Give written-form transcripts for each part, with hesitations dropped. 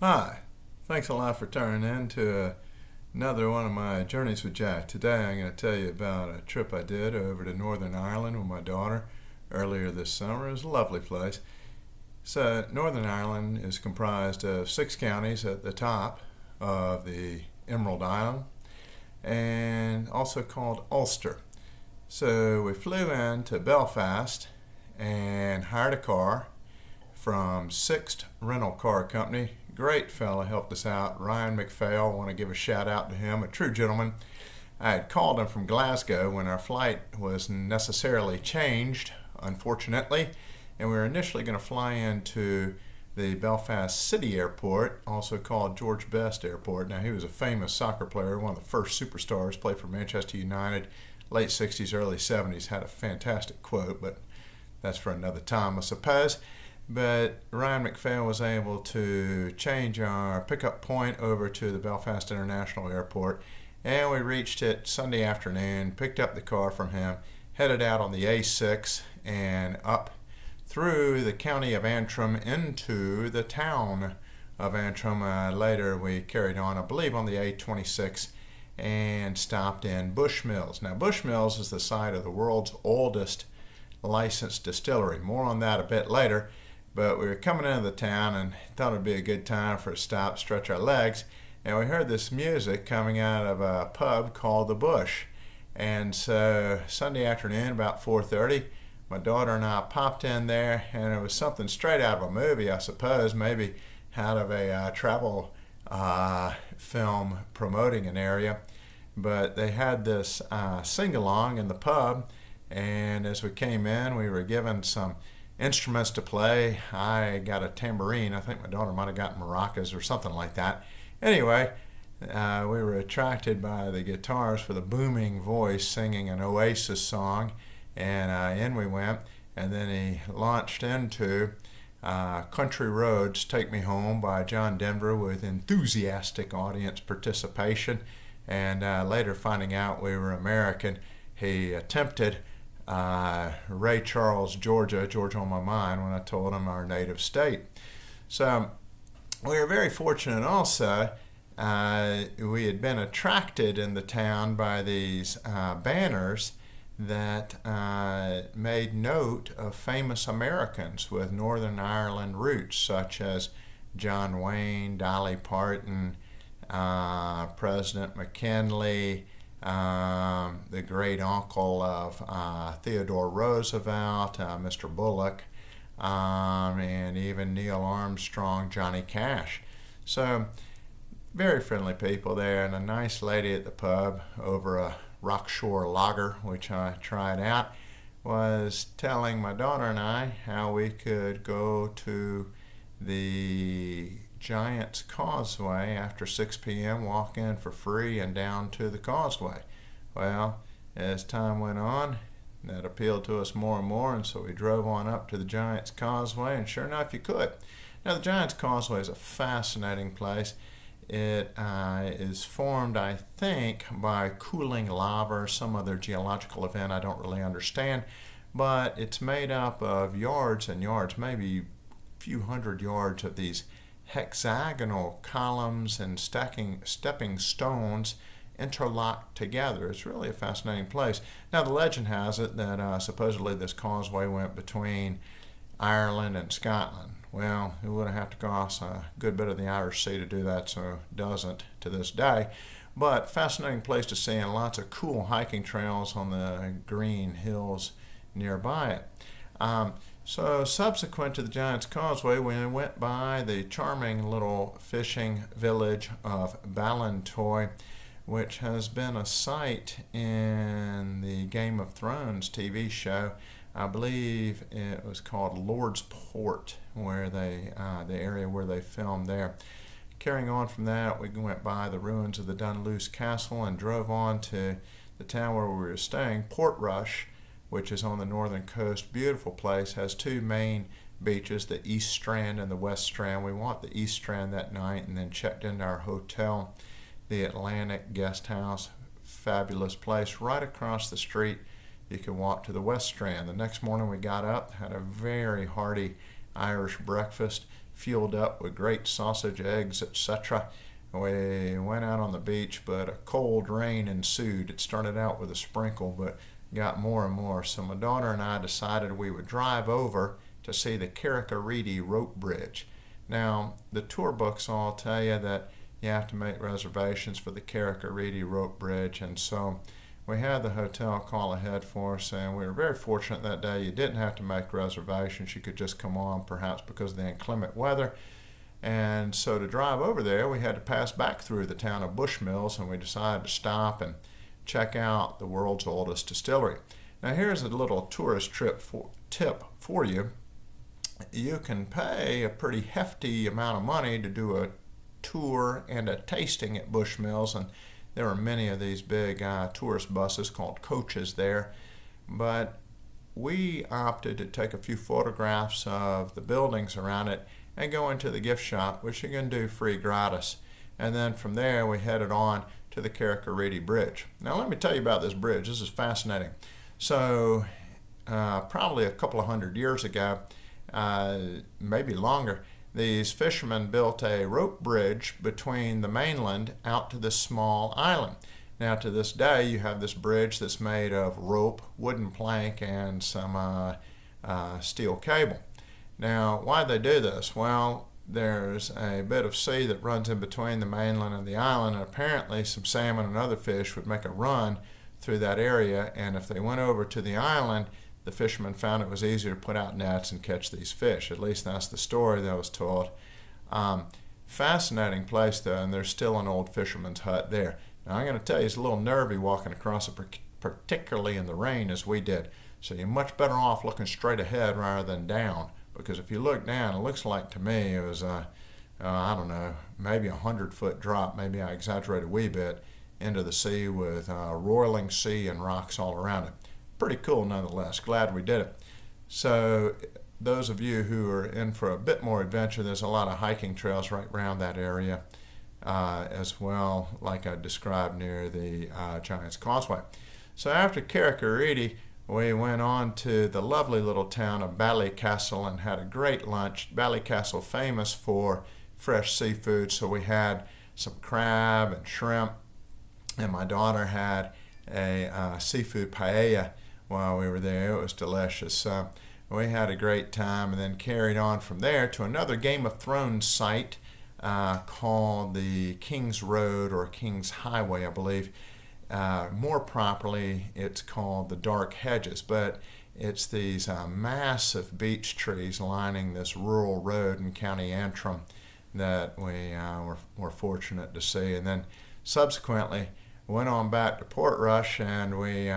Hi, thanks a lot for turning in to another one of my journeys with Jack. Today I'm going to tell you about a trip I did over to Northern Ireland with my daughter earlier this summer. It was a lovely place. So, Northern Ireland is comprised of 6 counties at the top of the Emerald Isle and also called Ulster. So, we flew into Belfast and hired a car from Sixth Rental Car Company. Great fella, helped us out. Ryan McPhail, want to give a shout out to him, a true gentleman. I had called him from Glasgow when our flight was necessarily changed, unfortunately, and we were initially going to fly into the Belfast City Airport, also called George Best Airport. Now, he was a famous soccer player, one of the first superstars, played for Manchester United, late 60s, early 70s, had a fantastic quote, but that's for another time, I suppose. But Ryan McPhail was able to change our pickup point over to the Belfast International Airport, and we reached it Sunday afternoon, picked up the car from him, headed out on the A6 and up through the county of Antrim into the town of Antrim. Later we carried on, I believe, on the A26 and stopped in Bushmills. Now, Bushmills is the site of the world's oldest licensed distillery. More on that a bit later. But we were coming into the town and thought it'd be a good time for a stop, stretch our legs, and we heard this music coming out of a pub called The Bush. And so Sunday afternoon, about 4:30, my daughter and I popped in there, and it was something straight out of a movie, I suppose, maybe out of a travel film promoting an area. But they had this sing-along in the pub, and as we came in, we were given some instruments to play. I got a tambourine. I think my daughter might have gotten maracas or something like that. Anyway, we were attracted by the guitars for the booming voice singing an Oasis song, and in we went. And then he launched into Country Roads, Take Me Home by John Denver with enthusiastic audience participation. And later finding out we were American, he attempted Ray Charles, Georgia on my mind, when I told him our native state. So we were very fortunate also. We had been attracted in the town by these banners that made note of famous Americans with Northern Ireland roots, such as John Wayne, Dolly Parton, President McKinley, the great uncle of Theodore Roosevelt, Mr. Bullock, and even Neil Armstrong, Johnny Cash. So, very friendly people there, and a nice lady at the pub over a Rockshore lager, which I tried out, was telling my daughter and I how we could go to the Giant's Causeway after 6 p.m., walk in for free and down to the Causeway. Well, as time went on, that appealed to us more and more, and so we drove on up to the Giant's Causeway, and sure enough, you could. Now, the Giant's Causeway is a fascinating place. It is formed, I think, by cooling lava or some other geological event I don't really understand, but it's made up of yards and yards, maybe a few hundred yards of these hexagonal columns and stepping stones interlocked together. It's really a fascinating place. Now, the legend has it that supposedly this causeway went between Ireland and Scotland. Well, it would have to cross a good bit of the Irish Sea to do that, so it doesn't to this day. But fascinating place to see, and lots of cool hiking trails on the green hills nearby it. So subsequent to the Giant's Causeway, we went by the charming little fishing village of Ballintoy, which has been a site in the Game of Thrones TV show. I believe it was called Lord's Port, where the area where they filmed there. Carrying on from that, we went by the ruins of the Dunluce Castle and drove on to the town where we were staying, Portrush, which is on the northern coast. Beautiful place, has two main beaches, the East Strand and the West Strand. We walked the East Strand that night and then checked into our hotel, the Atlantic Guest House. Fabulous place. Right across the street, you could walk to the West Strand. The next morning we got up, had a very hearty Irish breakfast, fueled up with great sausage, eggs, etc. We went out on the beach, but a cold rain ensued. It started out with a sprinkle, but got more and more. So my daughter and I decided we would drive over to see the Carrickfergus rope bridge. Now, the tour books all tell you that you have to make reservations for the Carrickfergus rope bridge, and so we had the hotel call ahead for us, and we were very fortunate that day. You didn't have to make reservations. You could just come on, perhaps because of the inclement weather. And so to drive over there, we had to pass back through the town of Bushmills, and we decided to stop and check out the world's oldest distillery. Now here's a little tourist tip for you. You can pay a pretty hefty amount of money to do a tour and a tasting at Bushmills, and there are many of these big tourist buses called coaches there. But we opted to take a few photographs of the buildings around it and go into the gift shop, which you can do free gratis. And then from there we headed on to the Carrickfergus Bridge. Now let me tell you about this bridge. This is fascinating. So probably a couple of hundred years ago, maybe longer, these fishermen built a rope bridge between the mainland out to this small island. Now to this day you have this bridge that's made of rope, wooden plank, and some steel cable. Now why'd they do this? Well, there's a bit of sea that runs in between the mainland and the island, and apparently some salmon and other fish would make a run through that area, and if they went over to the island, the fishermen found it was easier to put out nets and catch these fish. At least that's the story that was told. Fascinating place though, and there's still an old fisherman's hut there. Now I'm going to tell you, it's a little nervy walking across it, particularly in the rain as we did. So you're much better off looking straight ahead rather than down, because if you look down, it looks like to me it was I don't know, maybe 100-foot drop, maybe I exaggerate a wee bit, into the sea with roiling sea and rocks all around it. Pretty cool nonetheless. Glad we did it. So those of you who are in for a bit more adventure, there's a lot of hiking trails right around that area as well, like I described near the Giant's Causeway. So after Carrickfergus, we went on to the lovely little town of Ballycastle and had a great lunch. Ballycastle famous for fresh seafood, so we had some crab and shrimp, and my daughter had a seafood paella while we were there. It was delicious. We had a great time, and then carried on from there to another Game of Thrones site called the King's Road or King's Highway, I believe. More properly, it's called the Dark Hedges, but it's these massive beech trees lining this rural road in County Antrim that we were fortunate to see. And then subsequently went on back to Portrush, and we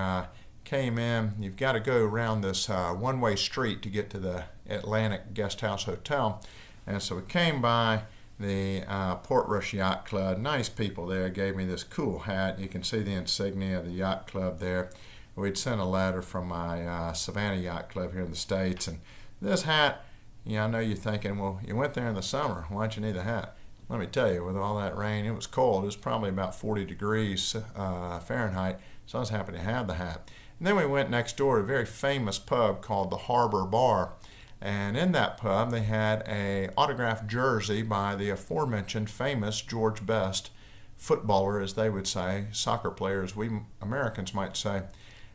came in. You've got to go around this one-way street to get to the Atlantic Guest House Hotel. And so we came by the Portrush Yacht Club. Nice people there. Gave me this cool hat. You can see the insignia of the yacht club there. We'd sent a letter from my Savannah Yacht Club here in the States, and this hat, I know you're thinking, well, you went there in the summer, why'd you need a hat? Let me tell you, with all that rain, it was cold. It was probably about 40 degrees Fahrenheit, so I was happy to have the hat. And then we went next door to a very famous pub called the Harbor Bar. And in that pub, they had an autographed jersey by the aforementioned famous George Best, footballer, as they would say, soccer player, as we Americans might say,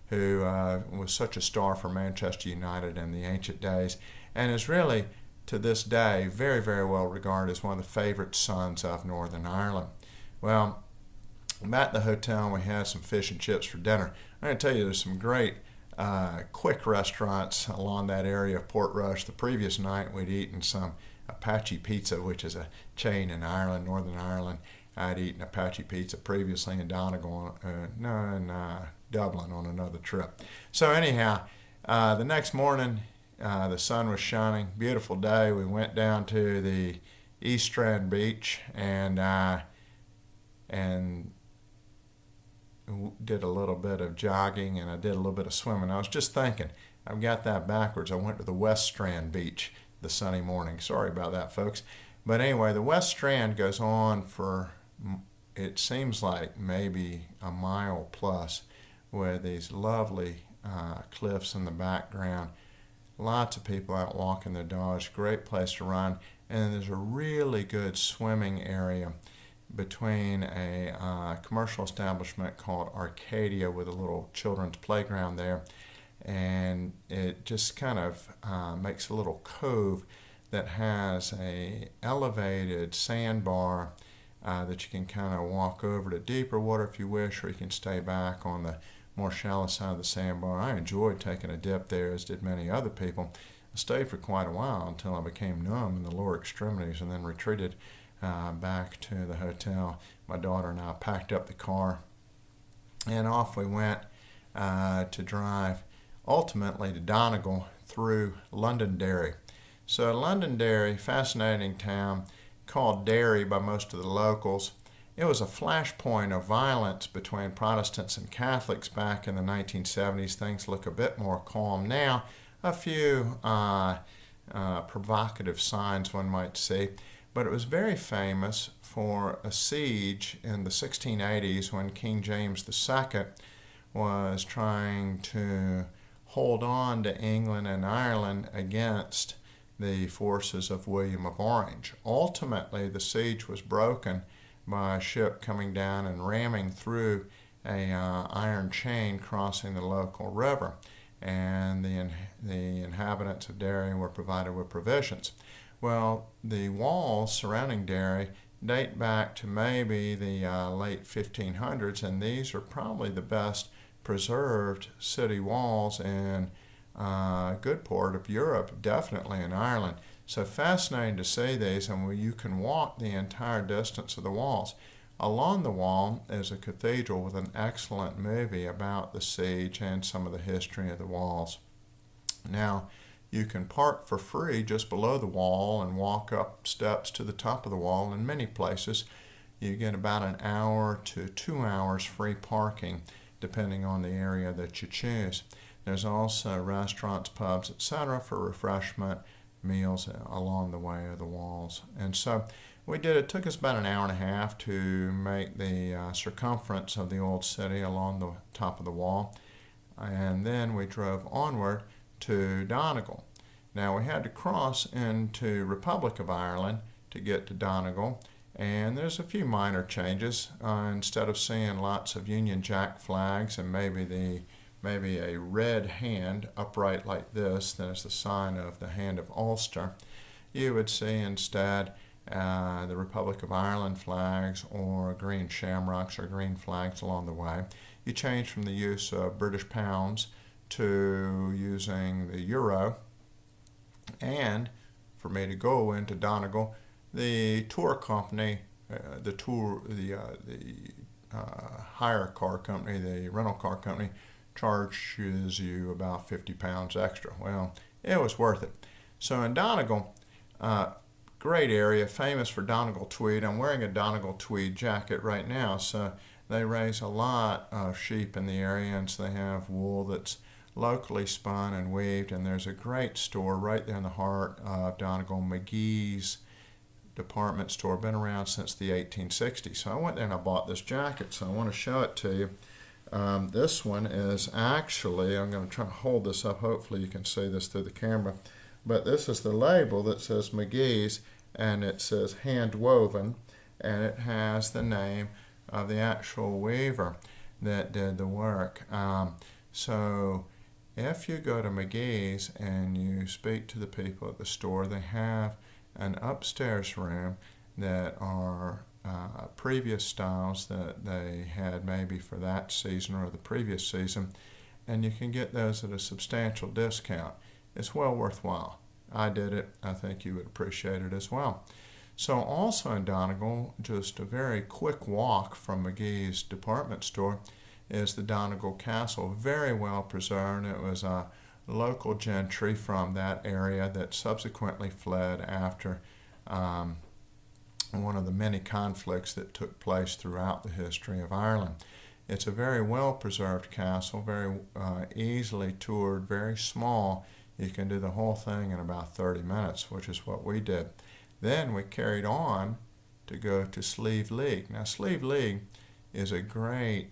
who was such a star for Manchester United in the ancient days, and is really, to this day, very, very well regarded as one of the favorite sons of Northern Ireland. Well, at the hotel, we had some fish and chips for dinner. I'm going to tell you, there's some great quick restaurants along that area of Portrush. The previous night we'd eaten some Apache Pizza, which is a chain in Ireland, Northern Ireland. I'd eaten Apache Pizza previously in Donegal, in Dublin on another trip. So anyhow, the next morning the sun was shining, beautiful day. We went down to the East Strand Beach and did a little bit of jogging, and I did a little bit of swimming. I was just thinking, I've got that backwards. I went to the West Strand Beach the sunny morning. Sorry about that, folks. But anyway, the West Strand goes on for, it seems like maybe a mile plus, with these lovely cliffs in the background. Lots of people out walking their dogs. Great place to run. and there's a really good swimming area between a commercial establishment called Arcadia with a little children's playground there, and it just kind of makes a little cove that has a elevated sandbar that you can kind of walk over to deeper water if you wish, or you can stay back on the more shallow side of the sandbar. I enjoyed taking a dip there, as did many other people. I stayed for quite a while until I became numb in the lower extremities, and then retreated back to the hotel. My daughter and I packed up the car, and off we went to drive ultimately to Donegal through Londonderry. So Londonderry, fascinating town, called Derry by most of the locals. It was a flashpoint of violence between Protestants and Catholics back in the 1970s. Things look a bit more calm now. A few provocative signs one might see, but it was very famous for a siege in the 1680s when King James II was trying to hold on to England and Ireland against the forces of William of Orange. Ultimately, the siege was broken by a ship coming down and ramming through a iron chain crossing the local river, and the inhabitants of Derry were provided with provisions. Well, the walls surrounding Derry date back to maybe the late 1500s, and these are probably the best preserved city walls in a good part of Europe, definitely in Ireland. So fascinating to see these, and you can walk the entire distance of the walls. Along the wall is a cathedral with an excellent movie about the siege and some of the history of the walls. Now, you can park for free just below the wall and walk up steps to the top of the wall. In many places, you get about an hour to 2 hours free parking, depending on the area that you choose. There's also restaurants, pubs, etc. for refreshment, meals along the way of the walls. And so we did. It took us about an hour and a half to make the circumference of the old city along the top of the wall. And then we drove onward to Donegal. Now we had to cross into Republic of Ireland to get to Donegal, and there's a few minor changes. Instead of seeing lots of Union Jack flags and maybe a red hand upright like this, that is the sign of the hand of Ulster, you would see instead the Republic of Ireland flags or green shamrocks or green flags along the way. You change from the use of British pounds to using the euro, and for me to go into Donegal, the tour company, the hire car company, the rental car company, charges you about £50 extra. Well, it was worth it. So in Donegal, great area, famous for Donegal tweed. I'm wearing a Donegal tweed jacket right now, so they raise a lot of sheep in the area, and so they have wool that's locally spun and weaved, and there's a great store right there in the heart of Donegal, McGee's department store, been around since the 1860s. So I went there and I bought this jacket, so I want to show it to you. This one is actually, I'm going to try to hold this up, hopefully you can see this through the camera, but this is the label that says McGee's, and it says hand woven, and it has the name of the actual weaver that did the work. So if you go to McGee's and you speak to the people at the store, they have an upstairs room that are previous styles that they had maybe for that season or the previous season, and you can get those at a substantial discount. It's well worthwhile. I did it. I think you would appreciate it as well. So also in Donegal, just a very quick walk from McGee's department store, is the Donegal Castle, very well preserved. It was a local gentry from that area that subsequently fled after one of the many conflicts that took place throughout the history of Ireland. It's a very well preserved castle, very easily toured, very small. You can do the whole thing in about 30 minutes, which is what we did. Then we carried on to go to Slieve League. Now Slieve League is a great,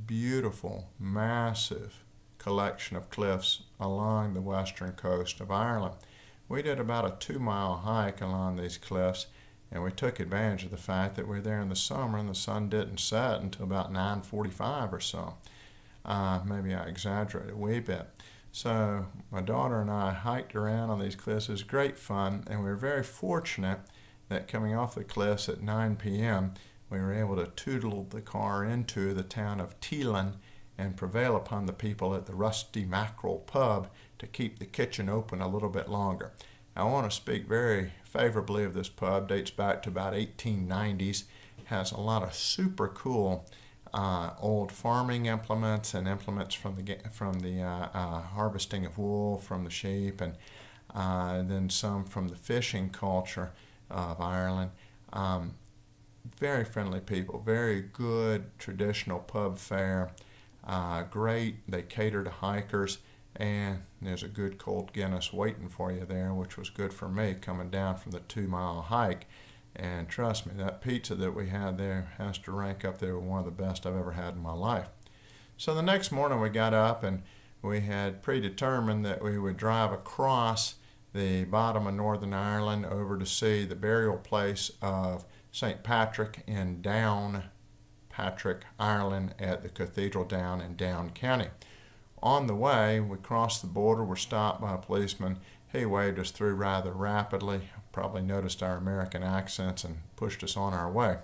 beautiful, massive collection of cliffs along the western coast of Ireland. we did about a 2-mile hike along these cliffs, and we took advantage of the fact that we were there in the summer and the sun didn't set until about 9:45 or so. Maybe I exaggerated a wee bit. So my daughter and I hiked around on these cliffs. It was great fun, and we were very fortunate that coming off the cliffs at 9 p.m., we were able to tootle the car into the town of Teelan and prevail upon the people at the Rusty Mackerel pub to keep the kitchen open a little bit longer. I want to speak very favorably of this pub. Dates back to about 1890s. Has a lot of super cool old farming implements and implements from the harvesting of wool from the sheep, and then some from the fishing culture of Ireland. Very friendly people, very good traditional pub fare. Great, they cater to hikers, and there's a good cold Guinness waiting for you there, which was good for me coming down from the 2-mile hike. And trust me, that pizza that we had there has to rank up there with one of the best I've ever had in my life. So the next morning we got up, and we had predetermined that we would drive across the bottom of Northern Ireland over to see the burial place of St. Patrick in Down Patrick, Ireland, at the Cathedral Down in Down County. On the way, we crossed the border, were stopped by a policeman. He waved us through rather rapidly, probably noticed our American accents, and pushed us on our way.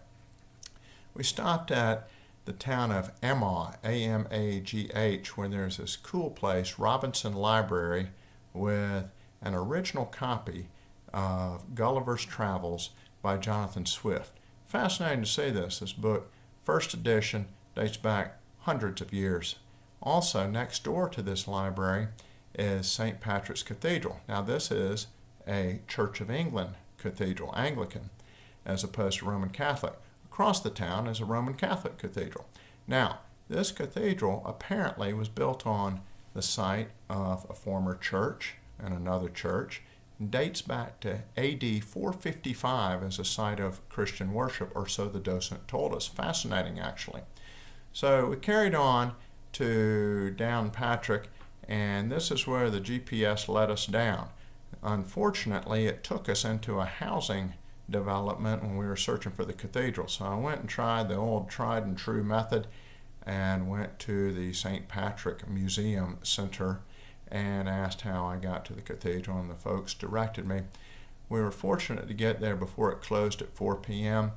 We stopped at the town of Amagh, A-M-A-G-H, where there's this cool place, Robinson Library, with an original copy of Gulliver's Travels by Jonathan Swift. Fascinating to see this. This book, first edition, dates back hundreds of years. Also, next door to this library is St. Patrick's Cathedral. Now, this is a Church of England cathedral, Anglican, as opposed to Roman Catholic. Across the town is a Roman Catholic cathedral. Now, this cathedral apparently was built on the site of a former church and another church, and dates back to AD 455 as a site of Christian worship, or so the docent told us. Fascinating, actually. So we carried on to Down Patrick, and this is where the GPS led us down. Unfortunately, it took us into a housing development when we were searching for the cathedral. So I went and tried the old tried and true method and went to the St. Patrick Museum Center and asked how I got to the cathedral, and the folks directed me. We were fortunate to get there before it closed at 4 p.m.,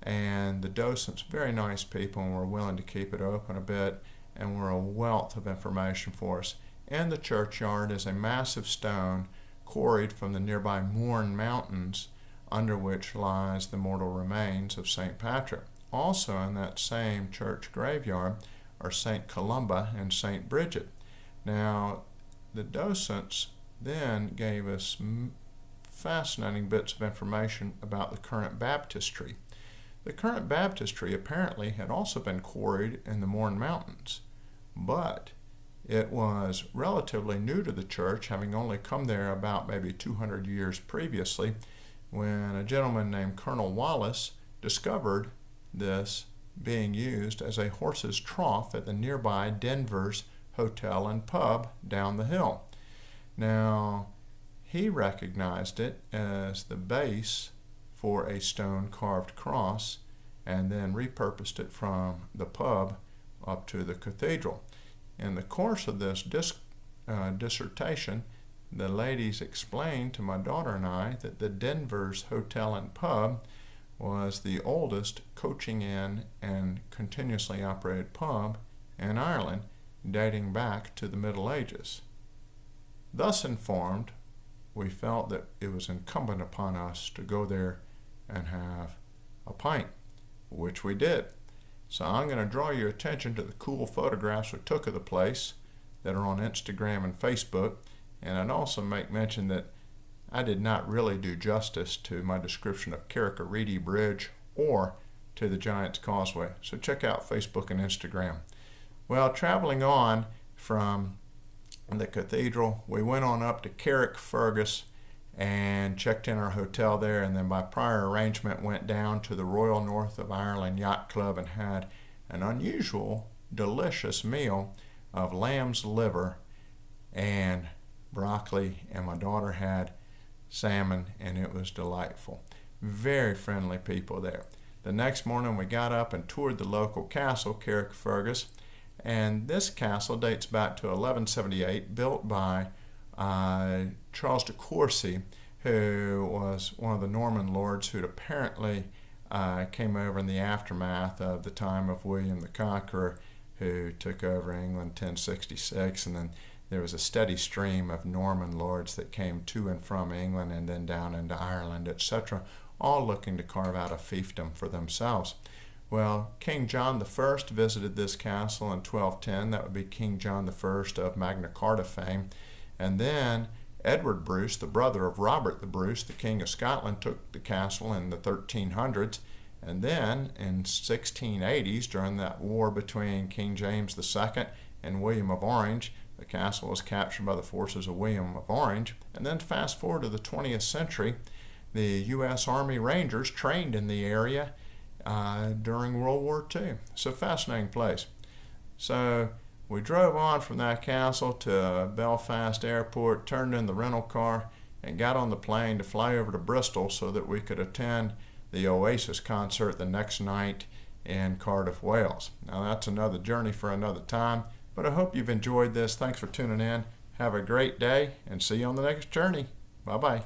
and the docents, very nice people, and were willing to keep it open a bit, and were a wealth of information for us. In the churchyard is a massive stone quarried from the nearby Mourne Mountains, under which lies the mortal remains of St. Patrick. Also in that same church graveyard are St. Columba and St. Bridget. Now, the docents then gave us fascinating bits of information about the current baptistry. The current baptistry apparently had also been quarried in the Mourne Mountains, but it was relatively new to the church, having only come there about maybe 200 years previously, when a gentleman named Colonel Wallace discovered this being used as a horse's trough at the nearby Denver's Hotel and Pub down the hill. Now, he recognized it as the base for a stone carved cross, and then repurposed it from the pub up to the cathedral. In the course of this dissertation, the ladies explained to my daughter and I that the Denver's Hotel and Pub was the oldest coaching inn and continuously operated pub in Ireland, dating back to the Middle Ages. Thus informed, we felt that it was incumbent upon us to go there and have a pint, which we did. So I'm going to draw your attention to the cool photographs we took of the place that are on Instagram and Facebook, and I'd also make mention that I did not really do justice to my description of Carrickfergus Bridge or to the Giant's Causeway. So check out Facebook and Instagram. Well, traveling on from the cathedral, we went on up to Carrickfergus and checked in our hotel there, and then by prior arrangement went down to the Royal North of Ireland Yacht Club and had an unusual, delicious meal of lamb's liver and broccoli, and my daughter had salmon, and it was delightful. Very friendly people there. The next morning we got up and toured the local castle, Carrickfergus, and this castle dates back to 1178, built by Charles de Courcy, who was one of the Norman lords who'd apparently came over in the aftermath of the time of William the Conqueror, who took over England 1066, and then there was a steady stream of Norman lords that came to and from England and then down into Ireland, etc., all looking to carve out a fiefdom for themselves. Well, King John I visited this castle in 1210. That would be King John I of Magna Carta fame. And then Edward Bruce, the brother of Robert the Bruce, the King of Scotland, took the castle in the 1300s. And then in 1680s, during that war between King James II and William of Orange, the castle was captured by the forces of William of Orange. And then fast forward to the 20th century, the U.S. Army Rangers trained in the area during World War II. It's a fascinating place. So we drove on from that castle to Belfast Airport, turned in the rental car, and got on the plane to fly over to Bristol so that we could attend the Oasis concert the next night in Cardiff, Wales. Now that's another journey for another time, but I hope you've enjoyed this. Thanks for tuning in. Have a great day, and see you on the next journey. Bye-bye.